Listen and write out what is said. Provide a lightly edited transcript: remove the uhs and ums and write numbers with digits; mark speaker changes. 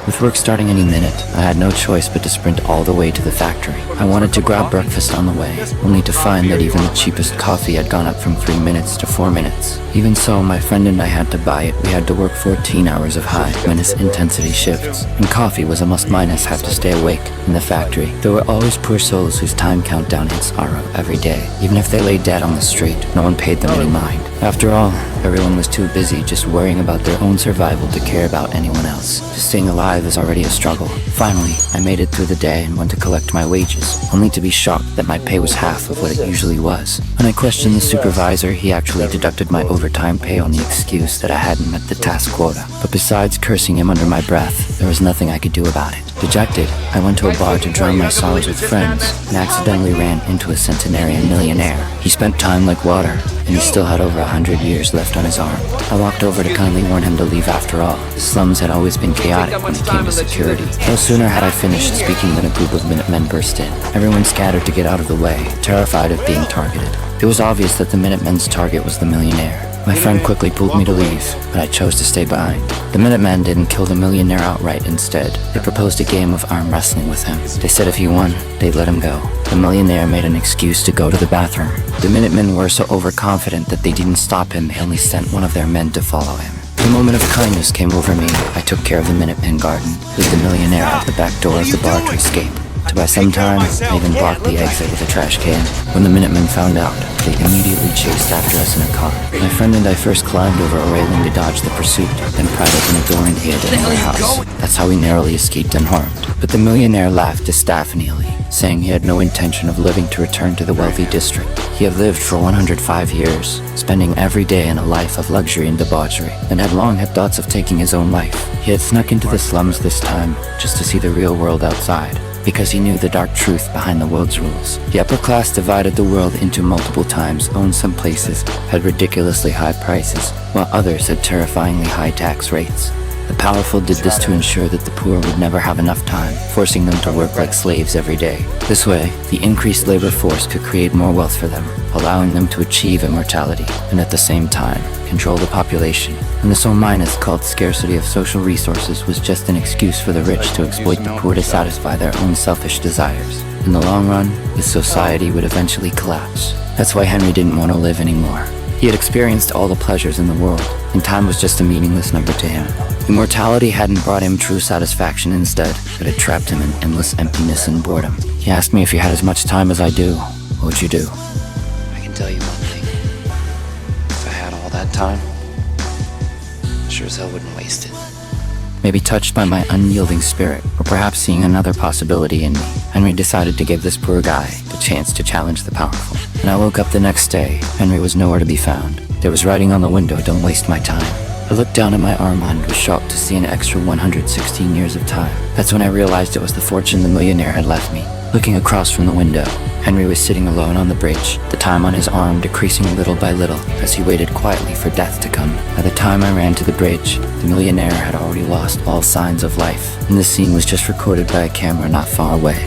Speaker 1: With work starting any minute, I had no choice but to sprint all the way to the factory. I wanted to grab breakfast on the way, only to find that even the cheapest coffee had gone up from 3 minutes to 4 minutes. Even so, my friend and I had to buy it. We had to work 14 hours of high, minus intensity shifts, and coffee was a must-minus have to stay awake in the factory. There were always poor souls whose time countdown hit sorrow every day. Even if they lay dead on the street, no one paid them any mind. After all, everyone was too busy just worrying about their own survival to care about anyone else. Just staying alive is already a struggle. Finally, I made it through the day and went to collect my wages, only to be shocked that my pay was half of what it usually was. When I questioned the supervisor, he actually deducted my overtime pay on the excuse that I hadn't met the task quota. But besides cursing him under my breath, there was nothing I could do about it. Dejected, I went to a bar to drown my sorrows with friends and accidentally ran into a centenarian millionaire. He spent time like water, and he still had over 100 years left on his arm. I walked over to kindly warn him to leave after all. The slums had always been chaotic when it came to security. No sooner had I finished speaking than a group of Minutemen burst in. Everyone scattered to get out of the way, terrified of being targeted. It was obvious that the Minutemen's target was the millionaire. My friend quickly pulled me to leave, but I chose to stay behind. The Minutemen didn't kill the millionaire outright. Instead, they proposed a game of arm wrestling with him. They said if he won, they'd let him go. The millionaire made an excuse to go to the bathroom. The Minutemen were so overconfident that they didn't stop him. They only sent one of their men to follow him. A moment of kindness came over me. I took care of the Minutemen garden, with the millionaire out the back door of the bar to escape. To buy some time, I even blocked the exit with a trash can. When the Minutemen found out, they immediately chased after us in a car. My friend and I first climbed over a railing to dodge the pursuit, then pried open a door and hid in our house. That's how we narrowly escaped unharmed. But the millionaire laughed disaffably, saying he had no intention of living to return to the wealthy district. He had lived for 105 years, spending every day in a life of luxury and debauchery, and had long had thoughts of taking his own life. He had snuck into the slums this time, just to see the real world outside, because he knew the dark truth behind the world's rules. The upper class divided the world into multiple times, owned some places, had ridiculously high prices, while others had terrifyingly high tax rates. The powerful did this to ensure that the poor would never have enough time, forcing them to work like slaves every day. This way, the increased labor force could create more wealth for them, allowing them to achieve immortality, and at the same time, control the population. And this minus called scarcity of social resources was just an excuse for the rich to exploit the poor to satisfy their own selfish desires. In the long run, this society would eventually collapse. That's why Henry didn't want to live anymore. He had experienced all the pleasures in the world, and time was just a meaningless number to him. Immortality hadn't brought him true satisfaction. Instead, it had trapped him in endless emptiness and boredom. He asked me if he had as much time as I do. What would you do? I can tell you one thing. If I had all that time, I sure as hell wouldn't waste it. Maybe touched by my unyielding spirit, or perhaps seeing another possibility in me, Henry decided to give this poor guy the chance to challenge the powerful. When I woke up the next day, Henry was nowhere to be found. There was writing on the window, "Don't waste my time." I looked down at my arm and was shocked to see an extra 116 years of time. That's when I realized it was the fortune the millionaire had left me. Looking across from the window, Henry was sitting alone on the bridge, the time on his arm decreasing little by little as he waited quietly for death to come. By the time I ran to the bridge, the millionaire had already lost all signs of life, and this scene was just recorded by a camera not far away.